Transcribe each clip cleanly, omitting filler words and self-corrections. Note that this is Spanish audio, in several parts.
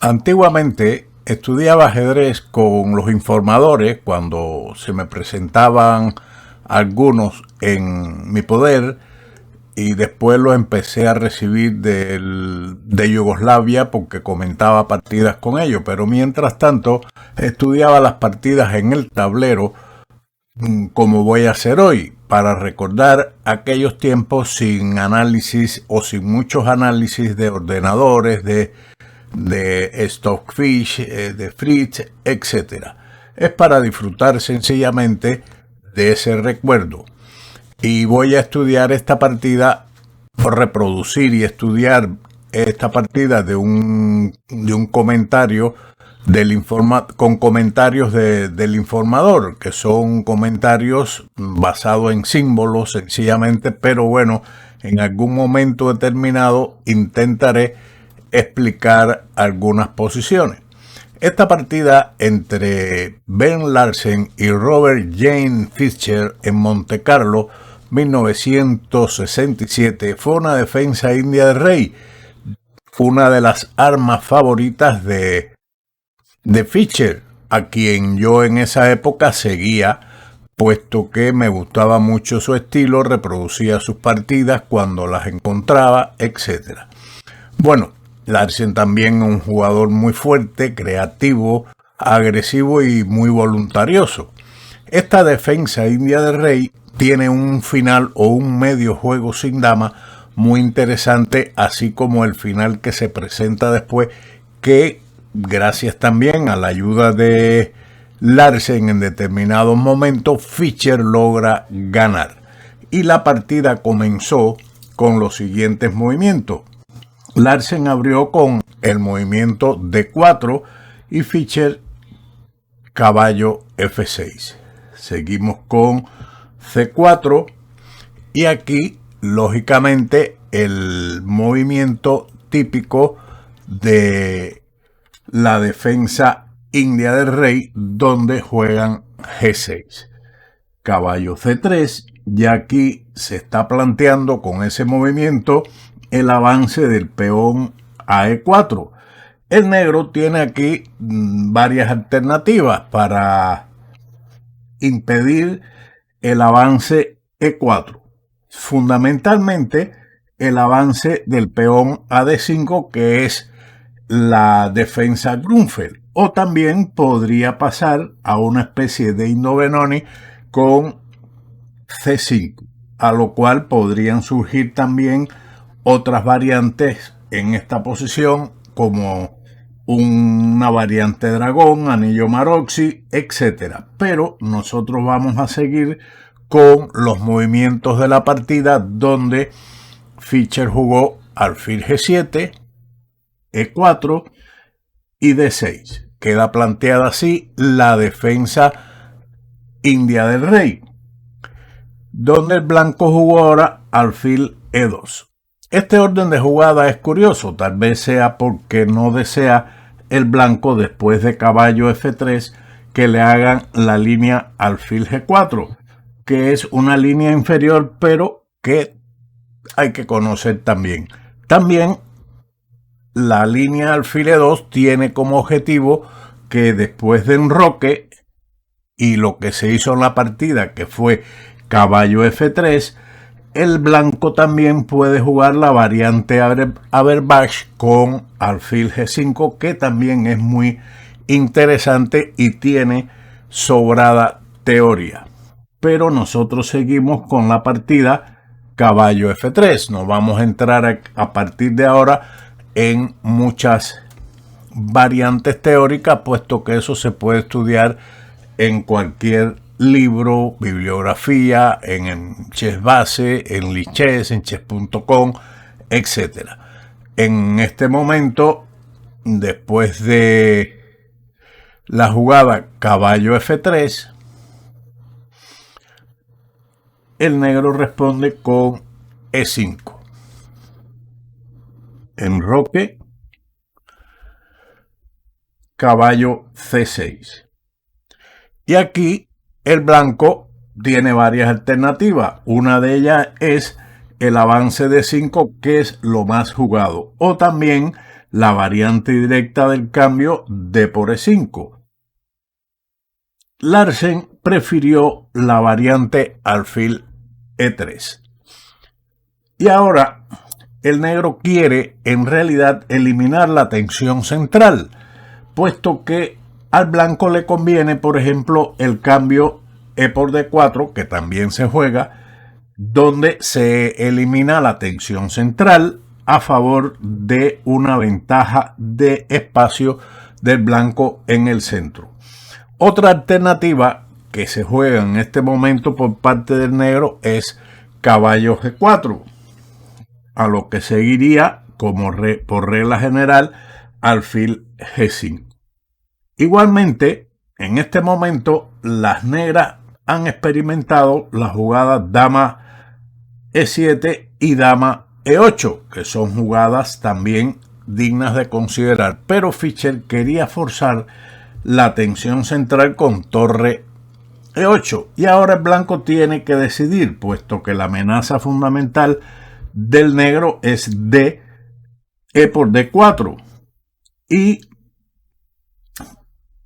Antiguamente estudiaba ajedrez con los informadores cuando se me presentaban algunos en mi poder y después los empecé a recibir de Yugoslavia porque comentaba partidas con ellos, pero mientras tanto estudiaba las partidas en el tablero como voy a hacer hoy, para recordar aquellos tiempos sin análisis o sin muchos análisis de ordenadores, de Stockfish, de Fritz, etc. Es para disfrutar sencillamente de ese recuerdo. Y voy a estudiar esta partida, o reproducir y estudiar esta partida de un comentario con comentarios del informador, que son comentarios basados en símbolos sencillamente, pero bueno, en algún momento determinado intentaré explicar algunas posiciones. Esta partida entre Ben Larsen y Robert Jane Fischer en Monte Carlo 1967 fue una defensa india del rey, una de las armas favoritas de Fischer, a quien yo en esa época seguía, puesto que me gustaba mucho su estilo, reproducía sus partidas cuando las encontraba, etc. Bueno, Larsen también es un jugador muy fuerte, creativo, agresivo y muy voluntarioso. Esta defensa india del rey tiene un final o un medio juego sin dama muy interesante, así como el final que se presenta después, que gracias también a la ayuda de Larsen en determinados momentos, Fischer logra ganar. Y la partida comenzó con los siguientes movimientos. Larsen abrió con el movimiento D4 y Fischer caballo F6. Seguimos con C4 y aquí, lógicamente, el movimiento típico de la defensa india del rey, donde juegan G6. Caballo C3, y aquí se está planteando con ese movimiento el avance del peón a E4. El negro tiene aquí varias alternativas para impedir el avance E4. Fundamentalmente el avance del peón a D5, que es la defensa Grunfeld, o también podría pasar a una especie de Indo Benoni con C5, a lo cual podrían surgir también otras variantes en esta posición, como una variante dragón, anillo Maroczy, etc. Pero nosotros vamos a seguir con los movimientos de la partida, donde Fischer jugó alfil G7, E4 y D6. Queda planteada así la defensa india del rey, donde el blanco jugó ahora alfil E2. Este orden de jugada es curioso, tal vez sea porque no desea el blanco, después de caballo F3, que le hagan la línea alfil G4, que es una línea inferior, pero que hay que conocer también. También la línea alfil E2 tiene como objetivo que después de enroque y lo que se hizo en la partida, que fue caballo F3, el blanco también puede jugar la variante Averbach con alfil G5, que también es muy interesante y tiene sobrada teoría. Pero nosotros seguimos con la partida caballo F3. Nos vamos a entrar a partir de ahora en muchas variantes teóricas, puesto que eso se puede estudiar en cualquier libro, bibliografía, en Chess Base, en Lichess, en chess.com, etc. En este momento, después de la jugada caballo F3, el negro responde con E5. Enroque, caballo C6. Y aquí el blanco tiene varias alternativas. Una de ellas es el avance de 5, que es lo más jugado. O también la variante directa del cambio D por E5. Larsen prefirió la variante alfil E3. Y ahora el negro quiere en realidad eliminar la tensión central, puesto que al blanco le conviene, por ejemplo, el cambio E por D4, que también se juega, donde se elimina la tensión central a favor de una ventaja de espacio del blanco en el centro. Otra alternativa que se juega en este momento por parte del negro es caballo G4, a lo que seguiría como por regla general alfil G5. Igualmente, en este momento las negras han experimentado las jugadas dama E7 y dama E8, que son jugadas también dignas de considerar, pero Fischer quería forzar la tensión central con torre E8 y ahora el blanco tiene que decidir, puesto que la amenaza fundamental del negro es D, E por D4 y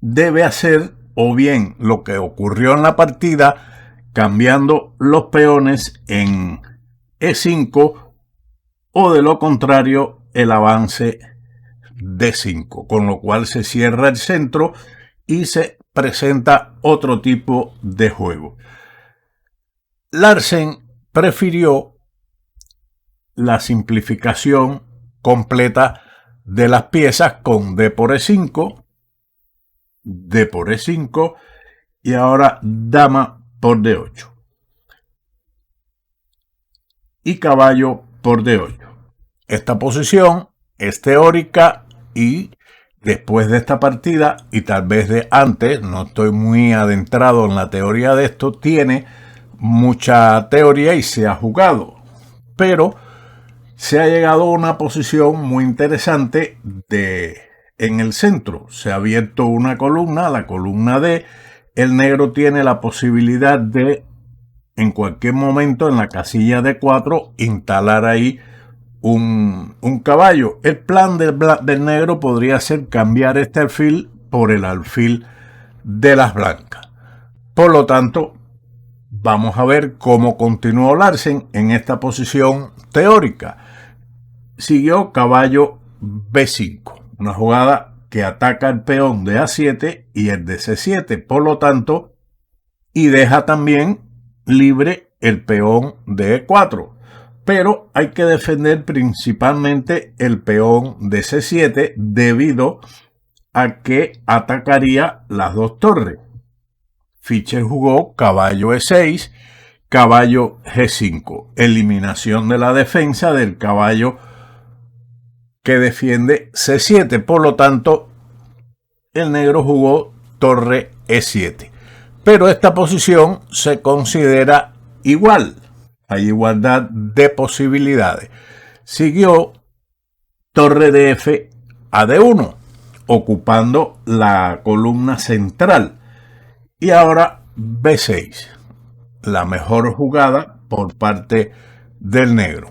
debe hacer o bien lo que ocurrió en la partida cambiando los peones en E5 o de lo contrario el avance D5, con lo cual se cierra el centro y se presenta otro tipo de juego. Larsen prefirió la simplificación completa de las piezas con D por E5, D por E5 y ahora dama por D8 y caballo por D8. Esta posición es teórica y después de esta partida y tal vez de antes, no estoy muy adentrado en la teoría de esto, tiene mucha teoría y se ha jugado, pero se ha llegado a una posición muy interesante en el centro. Se ha abierto una columna, la columna D. El negro tiene la posibilidad de, en cualquier momento, en la casilla D4, instalar ahí un caballo. El plan del negro podría ser cambiar este alfil por el alfil de las blancas. Por lo tanto, vamos a ver cómo continuó Larsen en esta posición teórica. Siguió caballo B5, una jugada que ataca el peón de A7 y el de C7, por lo tanto, y deja también libre el peón de E4. Pero hay que defender principalmente el peón de C7 debido a que atacaría las dos torres. Fischer jugó caballo E6, caballo G5, eliminación de la defensa del caballo que defiende C7. Por lo tanto, el negro jugó torre E7. Pero esta posición se considera igual. Hay igualdad de posibilidades. Siguió torre de F a D1, ocupando la columna central. Y ahora B6, la mejor jugada por parte del negro.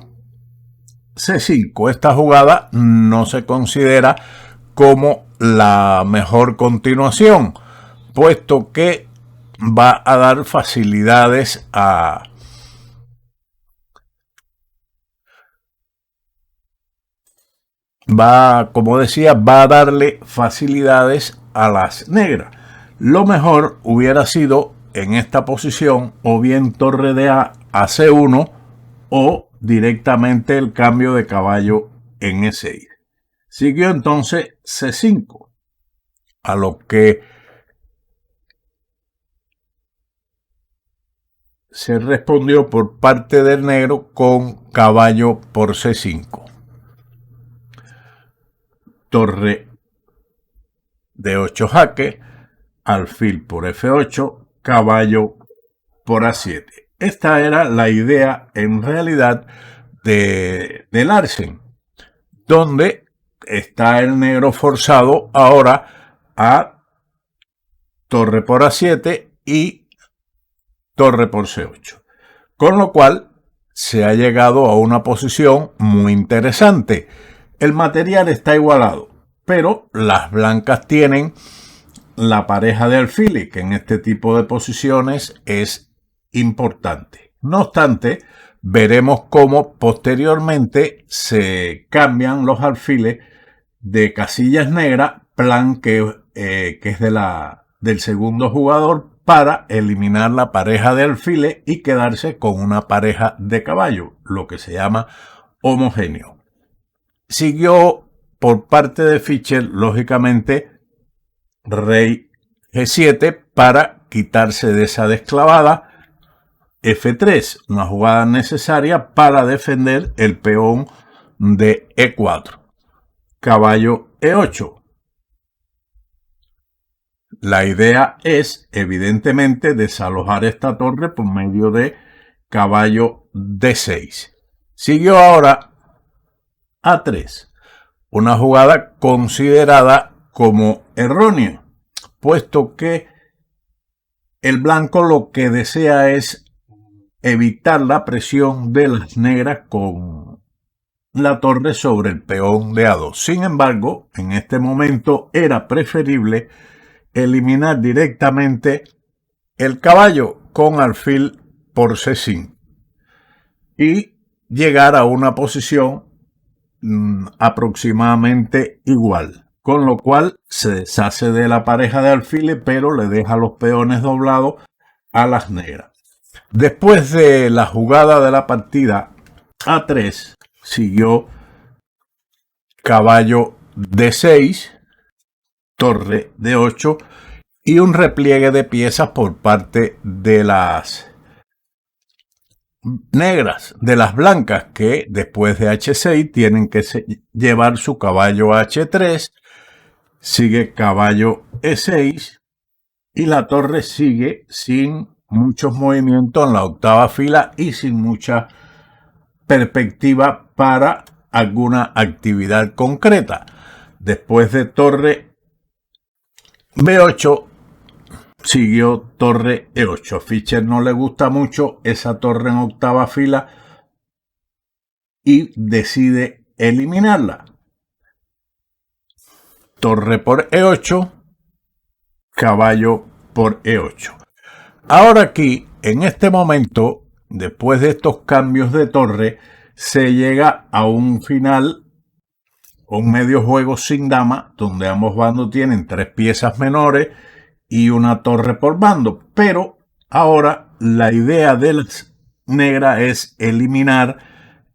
C5, esta jugada no se considera como la mejor continuación, puesto que va a dar facilidades como decía, va a darle facilidades a las negras. Lo mejor hubiera sido en esta posición o bien torre de A a C1 o directamente el cambio de caballo en E6. Siguió entonces C5, a lo que se respondió por parte del negro con caballo por C5. Torre de 8 jaque, alfil por F8, caballo por A7. Esta era la idea en realidad de Larsen, donde está el negro forzado ahora a torre por A7 y torre por C8. Con lo cual se ha llegado a una posición muy interesante. el material está igualado, pero las blancas tienen la pareja de alfiles, que en este tipo de posiciones es importante. No obstante, veremos cómo posteriormente se cambian los alfiles de casillas negras, plan que es del segundo jugador, para eliminar la pareja de alfiles y quedarse con una pareja de caballo, lo que se llama homogéneo. Siguió por parte de Fischer, lógicamente, rey G7 para quitarse de esa desclavada. F3, una jugada necesaria para defender el peón de E4. Caballo E8. La idea es, evidentemente, desalojar esta torre por medio de caballo D6. Siguió ahora A3, una jugada considerada como errónea, puesto que el blanco lo que desea es evitar la presión de las negras con la torre sobre el peón de A2. Sin embargo, en este momento era preferible eliminar directamente el caballo con alfil por C5 y llegar a una posición aproximadamente igual, con lo cual se deshace de la pareja de alfiles, pero le deja los peones doblados a las negras. Después de la jugada de la partida A3, siguió caballo D6, torre D8 y un repliegue de piezas por parte de las negras, de las blancas, que después de H6 tienen que llevar su caballo a H3, sigue caballo E6 y la torre sigue sin muchos movimientos en la octava fila y sin mucha perspectiva para alguna actividad concreta. Después de torre B8 siguió torre E8. A Fischer no le gusta mucho esa torre en octava fila y decide eliminarla. Torre por E8, caballo por E8. Ahora aquí, en este momento, después de estos cambios de torre, se llega a un final, un medio juego sin dama, donde ambos bandos tienen 3 piezas menores y una torre por bando. Pero ahora la idea de las negras es eliminar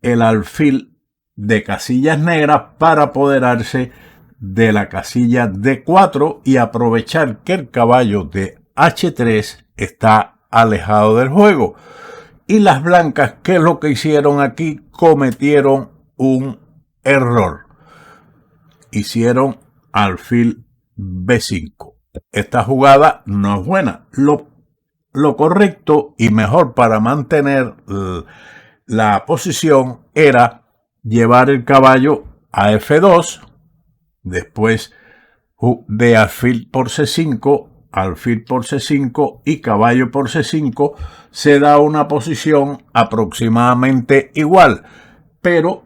el alfil de casillas negras para apoderarse de la casilla D4 y aprovechar que el caballo de H3 está alejado del juego. Y las blancas, ¿qué es lo que hicieron aquí? Cometieron un error. Hicieron alfil B5. Esta jugada no es buena. Lo correcto y mejor para mantener la posición era llevar el caballo a F2, después de alfil por C5, alfil por C5 y caballo por C5, se da una posición aproximadamente igual, pero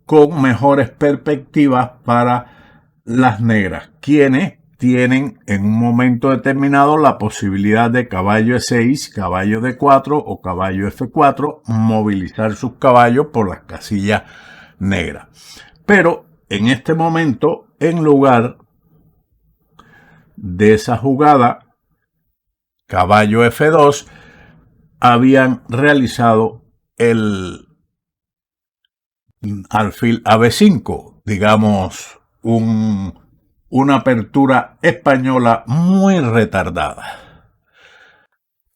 con mejores perspectivas para las negras, quienes tienen en un momento determinado la posibilidad de caballo E6, caballo D4 o caballo F4, movilizar sus caballos por las casillas negras. Pero en este momento, en lugar de esa jugada, caballo F2, habían realizado el alfil a B5, digamos, una apertura española muy retardada.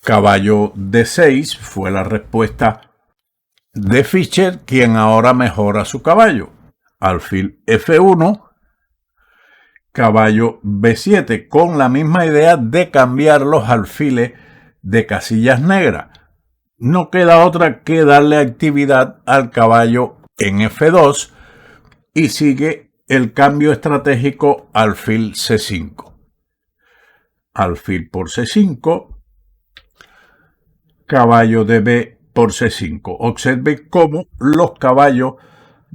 Caballo D6 fue la respuesta de Fischer, quien ahora mejora su caballo. Alfil F1, caballo B7, con la misma idea de cambiar los alfiles de casillas negras. No queda otra que darle actividad al caballo en F2 y sigue el cambio estratégico alfil C5. Alfil por C5, caballo de B por C5. Observe cómo los caballos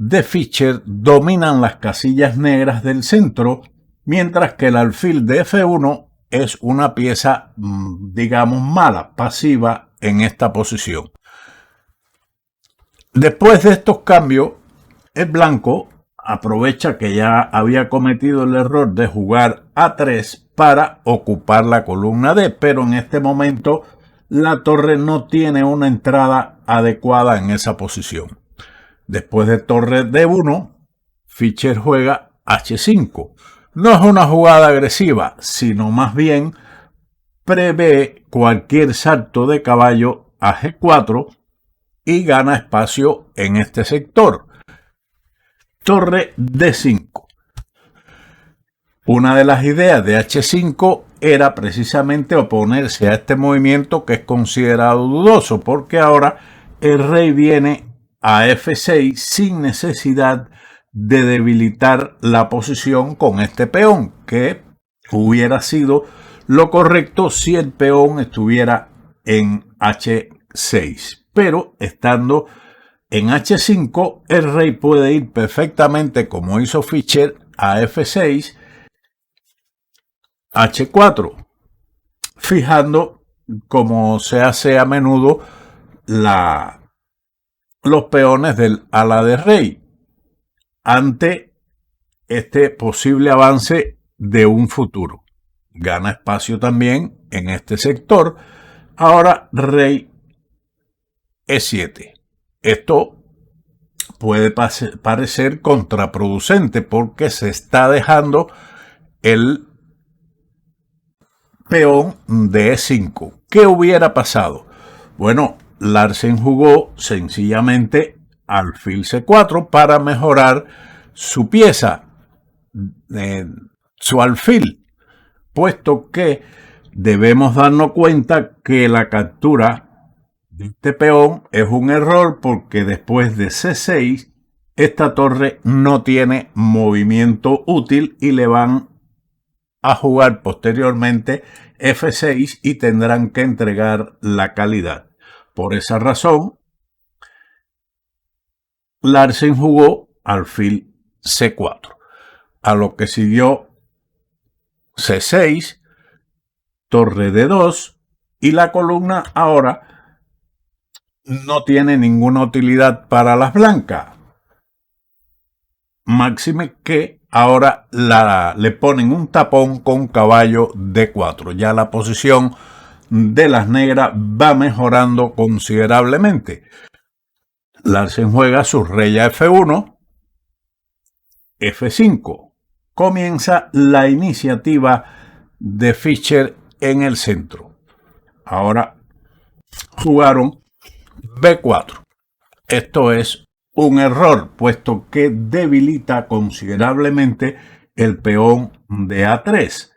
de Fischer dominan las casillas negras del centro, mientras que el alfil de F1 es una pieza, digamos, mala, pasiva en esta posición. Después de estos cambios, el blanco aprovecha que ya había cometido el error de jugar A3 para ocupar la columna D, pero en este momento la torre no tiene una entrada adecuada en esa posición. Después de torre D1, Fischer juega H5. No es una jugada agresiva, sino más bien prevé cualquier salto de caballo a G4 y gana espacio en este sector. Torre D5. Una de las ideas de H5 era precisamente oponerse a este movimiento que es considerado dudoso, porque ahora el rey viene a F6 sin necesidad de debilitar la posición con este peón, que hubiera sido lo correcto si el peón estuviera en H6. Pero estando en H5, el rey puede ir perfectamente, como hizo Fischer, a F6, H4, fijando, como se hace a menudo, los peones del ala de rey ante este posible avance de un futuro. Gana espacio también en este sector. Ahora rey E7. Esto puede parecer contraproducente porque se está dejando el peón de E5. ¿Qué hubiera pasado? Bueno, Larsen jugó sencillamente alfil C4 para mejorar su pieza, su alfil, puesto que debemos darnos cuenta que la captura de este peón es un error porque después de C6 esta torre no tiene movimiento útil y le van a jugar posteriormente F6 y tendrán que entregar la calidad. Por esa razón, Larsen jugó alfil C4, a lo que siguió C6, torre D2 y la columna ahora no tiene ninguna utilidad para las blancas. Máxime que ahora le ponen un tapón con caballo D4. Ya la posición de las negras va mejorando considerablemente. Larsen juega su rey a F1, F5. Comienza la iniciativa de Fischer en el centro. Ahora jugaron B4. Esto es un error, puesto que debilita considerablemente el peón de A3.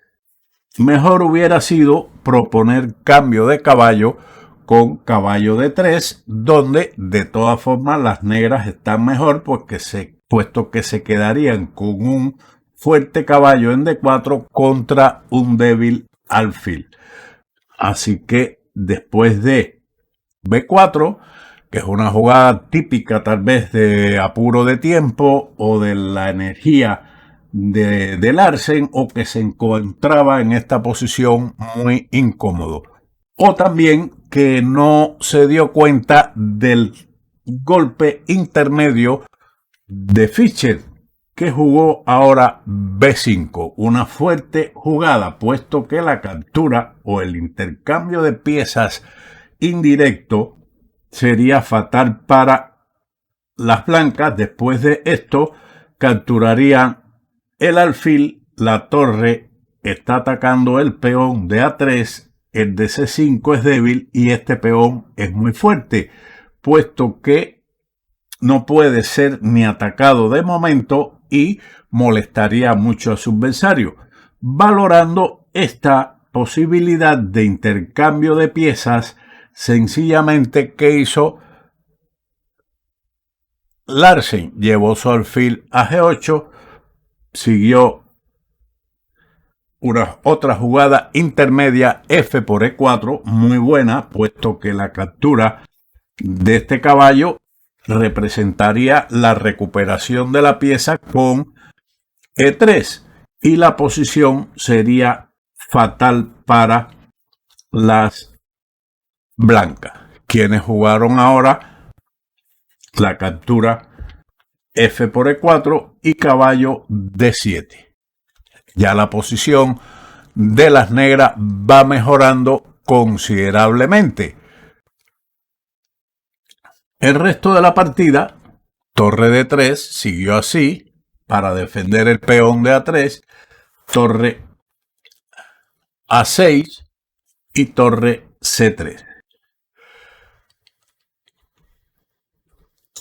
Mejor hubiera sido proponer cambio de caballo con caballo D3, donde de todas formas las negras están mejor puesto que se quedarían con un fuerte caballo en D4 contra un débil alfil. Así que después de B4, que es una jugada típica tal vez de apuro de tiempo o de la energía de Larsen, o que se encontraba en esta posición muy incómodo, o también que no se dio cuenta del golpe intermedio de Fischer, que jugó ahora B5, una fuerte jugada, puesto que la captura o el intercambio de piezas indirecto sería fatal para las blancas. Después de esto capturarían el alfil, la torre está atacando el peón de A3, el de C5 es débil y este peón es muy fuerte, puesto que no puede ser ni atacado de momento y molestaría mucho a su adversario. Valorando esta posibilidad de intercambio de piezas, sencillamente, ¿qué hizo Larsen? Llevó su alfil a G8, siguió otra jugada intermedia F por E4, muy buena, puesto que la captura de este caballo representaría la recuperación de la pieza con E3 y la posición sería fatal para las blancas, quienes jugaron ahora la captura F por E4 y caballo D7. Ya la posición de las negras va mejorando considerablemente. El resto de la partida, torre D3 siguió así para defender el peón de A3, torre A6 y torre C3.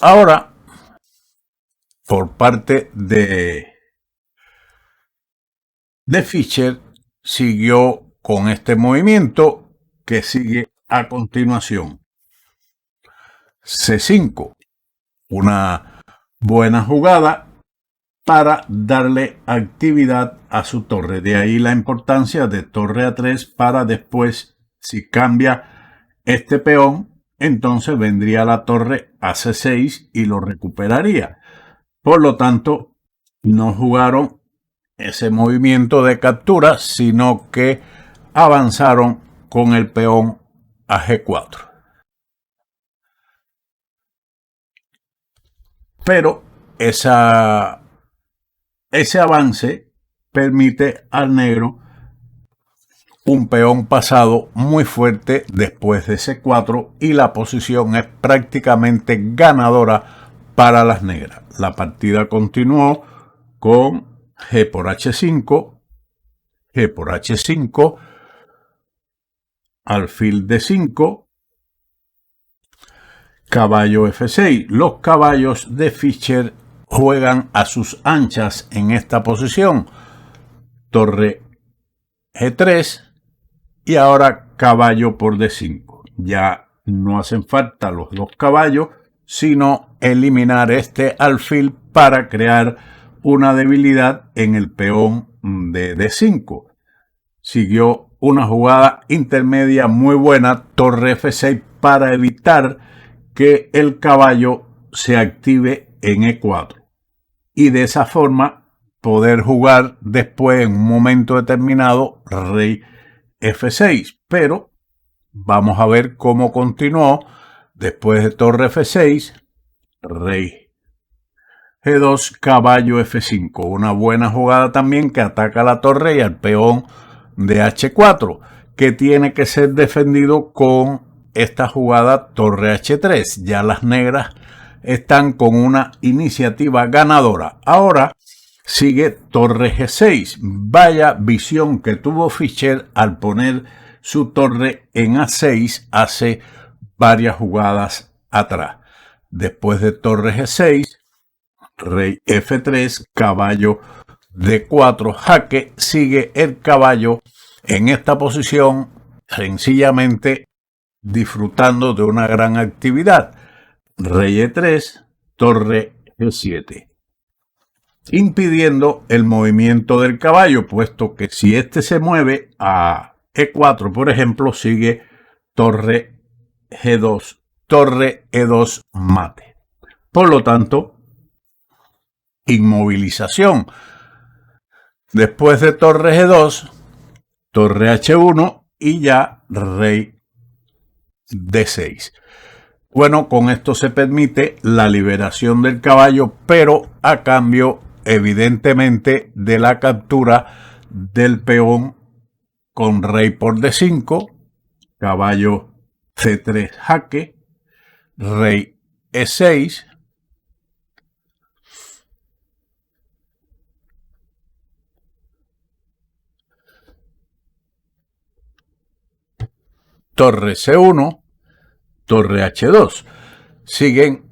Ahora, por parte de Fischer, siguió con este movimiento que sigue a continuación. C5, una buena jugada para darle actividad a su torre. De ahí la importancia de torre A3 para después, si cambia este peón, entonces vendría la torre a C6 y lo recuperaría. Por lo tanto, no jugaron ese movimiento de captura, sino que avanzaron con el peón a G4. Pero ese avance permite al negro un peón pasado muy fuerte después de C4 y la posición es prácticamente ganadora para las negras. La partida continuó con G por H5, G por H5, alfil D5, caballo F6. Los caballos de Fischer juegan a sus anchas en esta posición. Torre G3 y ahora caballo por D5. Ya no hacen falta los dos caballos, sino eliminar este alfil para crear una debilidad en el peón de D5. Siguió una jugada intermedia muy buena, torre F6, para evitar que el caballo se active en E4 y de esa forma poder jugar después en un momento determinado rey F6. Pero vamos a ver cómo continuó después de torre F6, rey G2, caballo F5. Una buena jugada también que ataca la torre y al peón de H4, que tiene que ser defendido con esta jugada torre H3. Ya las negras están con una iniciativa ganadora. Ahora sigue torre G6. Vaya visión que tuvo Fischer al poner su torre en A6 hace varias jugadas atrás. Después de torre G6, rey F3, caballo D4, jaque, sigue el caballo en esta posición, sencillamente disfrutando de una gran actividad. Rey E3, torre G7, impidiendo el movimiento del caballo, puesto que si este se mueve a E4, por ejemplo, sigue torre G2, torre E2 mate. Por lo tanto, inmovilización. Después de torre G2, torre H1 y ya rey D6. Bueno, con esto se permite la liberación del caballo, pero a cambio, evidentemente, de la captura del peón con rey por D5, caballo C3 jaque, rey E6, torre C1, torre H2. Siguen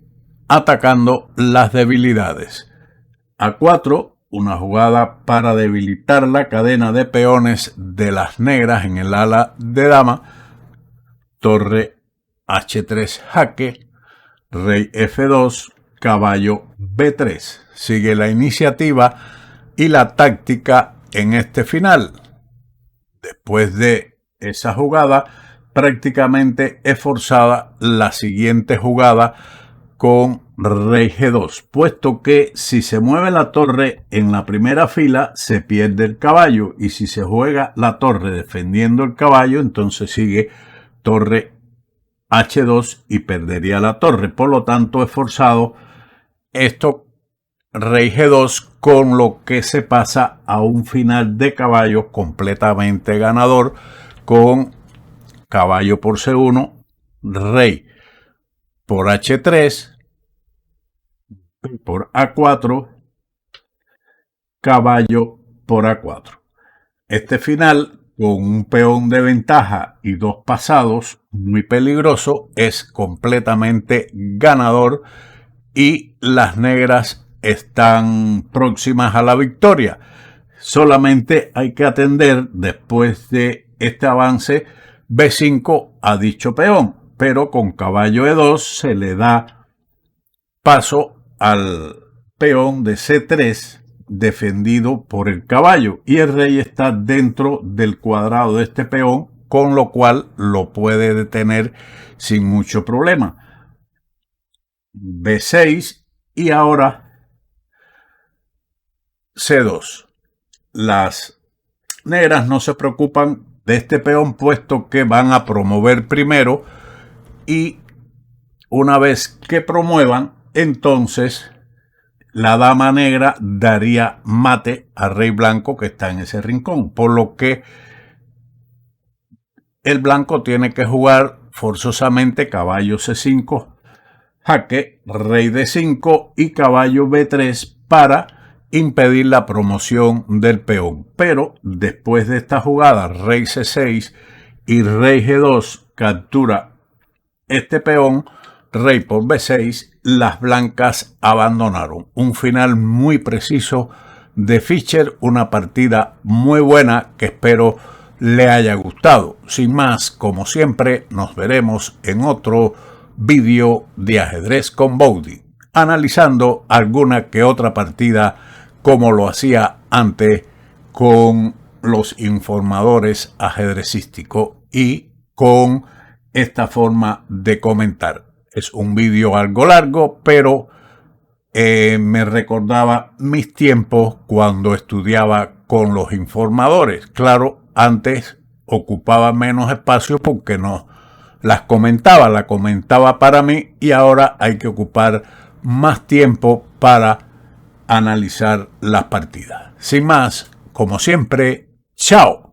atacando las debilidades. A4, una jugada para debilitar la cadena de peones de las negras en el ala de dama. Torre H3 jaque, rey F2, caballo B3. Sigue la iniciativa y la táctica en este final. Después de esa jugada, prácticamente es forzada la siguiente jugada con rey G2, puesto que si se mueve la torre en la primera fila se pierde el caballo, y si se juega la torre defendiendo el caballo, entonces sigue torre H2 y perdería la torre. Por lo tanto, es forzado esto rey G2, con lo que se pasa a un final de caballos completamente ganador, con caballo por C1, rey por H3, por A4, caballo por A4. Este final, con un peón de ventaja y dos pasados, muy peligroso, es completamente ganador y las negras están próximas a la victoria. Solamente hay que atender después de este avance B5 a dicho peón, pero con caballo E2 se le da paso al peón de C3 defendido por el caballo, y el rey está dentro del cuadrado de este peón, con lo cual lo puede detener sin mucho problema. B6 y ahora C2. Las negras no se preocupan de este peón, puesto que van a promover primero, y una vez que promuevan, entonces la dama negra daría mate al rey blanco que está en ese rincón, por lo que el blanco tiene que jugar forzosamente caballo C5, jaque, rey D5 y caballo B3 para impedir la promoción del peón. Pero después de esta jugada, rey C6 y rey G2 captura este peón, rey por B6, las blancas abandonaron. Un final muy preciso de Fischer, una partida muy buena que espero le haya gustado. Sin más, como siempre, nos veremos en otro vídeo de Ajedrez con Boudy, analizando alguna que otra partida como lo hacía antes con los informadores ajedrecísticos y con esta forma de comentar. Es un vídeo algo largo, pero me recordaba mis tiempos cuando estudiaba con los informadores. Claro, antes ocupaba menos espacio porque no las comentaba, la comentaba para mí, y ahora hay que ocupar más tiempo para analizar las partidas. Sin más, como siempre, chao.